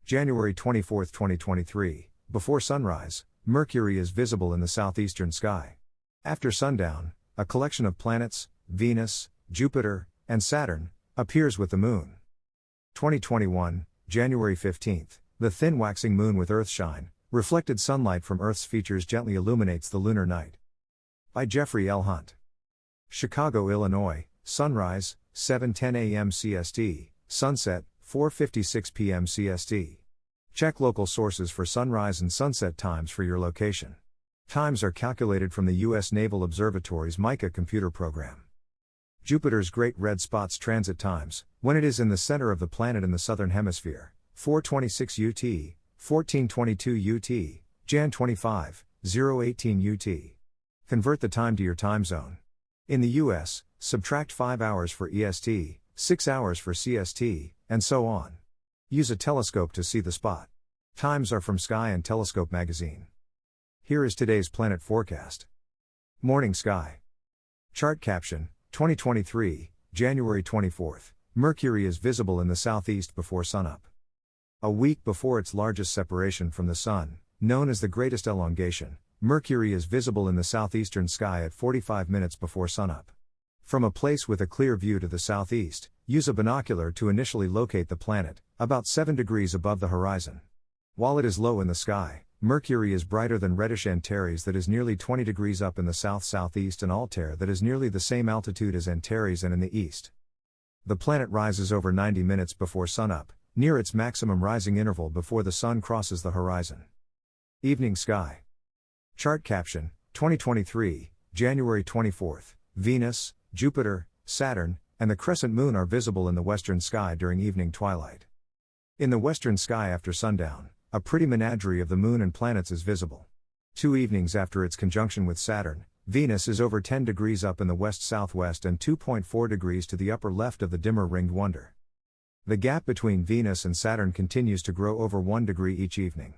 January 24, 2023, before sunrise, Mercury is visible in the southeastern sky. After sundown, a collection of planets, Venus, Jupiter, and Saturn, appears with the Moon. 2021, January 15, the thin waxing moon with Earthshine, reflected sunlight from Earth's features gently illuminates the lunar night. By Jeffrey L. Hunt. Chicago, Illinois, sunrise, 7:10 a.m. CST, sunset, 4:56 p.m. CST. Check local sources for sunrise and sunset times for your location. Times are calculated from the U.S. Naval Observatory's MICA computer program. Jupiter's Great Red Spot's transit times, when it is in the center of the planet in the southern hemisphere, 4:26 UT, 14:22 UT, Jan 25, 018 UT. Convert the time to your time zone. In the US, subtract 5 hours for EST, 6 hours for CST, and so on. Use a telescope to see the spot. Times are from Sky and Telescope magazine. Here is today's planet forecast. Morning sky. Chart caption, 2023, January 24. Mercury is visible in the southeast before sunup. A week before its largest separation from the Sun, known as the greatest elongation, Mercury is visible in the southeastern sky at 45 minutes before sunup. From a place with a clear view to the southeast, use a binocular to initially locate the planet, about 7 degrees above the horizon. While it is low in the sky, Mercury is brighter than reddish Antares that is nearly 20 degrees up in the south-southeast and Altair that is nearly the same altitude as Antares and in the east. The planet rises over 90 minutes before sunup, near its maximum rising interval before the Sun crosses the horizon. Evening sky. Chart caption, 2023, January 24, Venus, Jupiter, Saturn, and the crescent moon are visible in the western sky during evening twilight. In the western sky after sundown, a pretty menagerie of the moon and planets is visible. 2 evenings after its conjunction with Saturn, Venus is over 10 degrees up in the west-southwest and 2.4 degrees to the upper left of the dimmer ringed wonder. The gap between Venus and Saturn continues to grow over 1 degree each evening.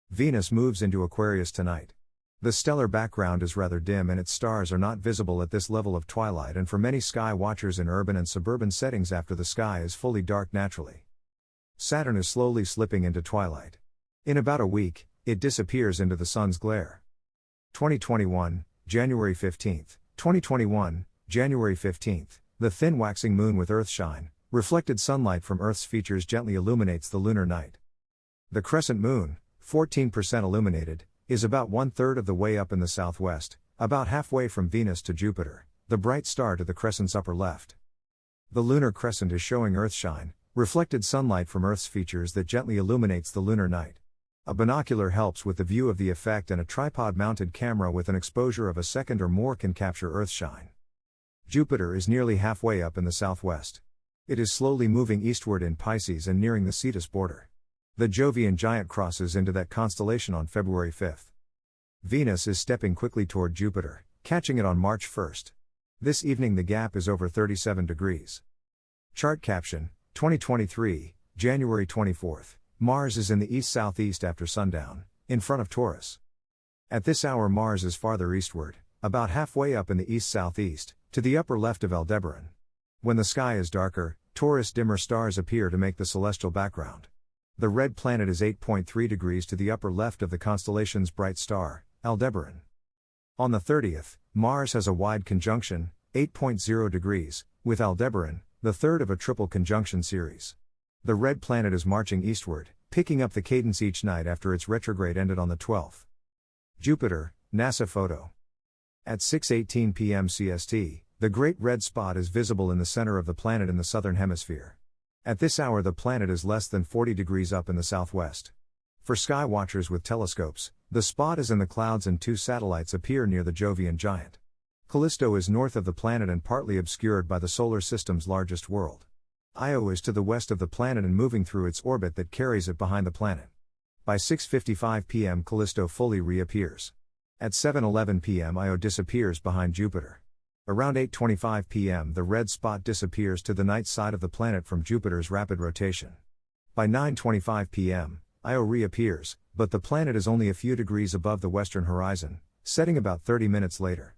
Venus moves into Aquarius tonight. The stellar background is rather dim and its stars are not visible at this level of twilight, and for many sky watchers in urban and suburban settings after the sky is fully dark naturally. Saturn is slowly slipping into twilight. In about a week, it disappears into the sun's glare. 2021, January 15, 2021, January 15, the thin waxing moon with Earthshine, reflected sunlight from Earth's features gently illuminates the lunar night. The crescent moon, 14% illuminated, is about 1/3 of the way up in the southwest, about halfway from Venus to Jupiter, the bright star to the crescent's upper left. The lunar crescent is showing Earthshine, reflected sunlight from Earth's features that gently illuminates the lunar night. A binocular helps with the view of the effect, and a tripod-mounted camera with an exposure of a second or more can capture Earthshine. Jupiter is nearly halfway up in the southwest. It is slowly moving eastward in Pisces and nearing the Cetus border. The Jovian giant crosses into that constellation on February 5. Venus is stepping quickly toward Jupiter, catching it on March 1. This evening the gap is over 37 degrees. Chart caption, 2023, January 24. Mars is in the east-southeast after sundown, in front of Taurus. At this hour Mars is farther eastward, about halfway up in the east-southeast, to the upper left of Aldebaran. When the sky is darker, Taurus dimmer stars appear to make the celestial background. The red planet is 8.3 degrees to the upper left of the constellation's bright star, Aldebaran. On the 30th, Mars has a wide conjunction, 8.0 degrees, with Aldebaran, the third of a triple conjunction series. The red planet is marching eastward, picking up the cadence each night after its retrograde ended on the 12th. Jupiter, NASA photo. At 6:18 p.m. CST, the Great Red Spot is visible in the center of the planet in the southern hemisphere. At this hour the planet is less than 40 degrees up in the southwest. For sky watchers with telescopes, the spot is in the clouds and 2 satellites appear near the Jovian giant. Callisto is north of the planet and partly obscured by the solar system's largest world. Io is to the west of the planet and moving through its orbit that carries it behind the planet. By 6:55 p.m. Callisto fully reappears. At 7:11 p.m. Io disappears behind Jupiter. Around 8:25 p.m. the red spot disappears to the night side of the planet from Jupiter's rapid rotation. By 9:25 p.m., Io reappears, but the planet is only a few degrees above the western horizon, setting about 30 minutes later.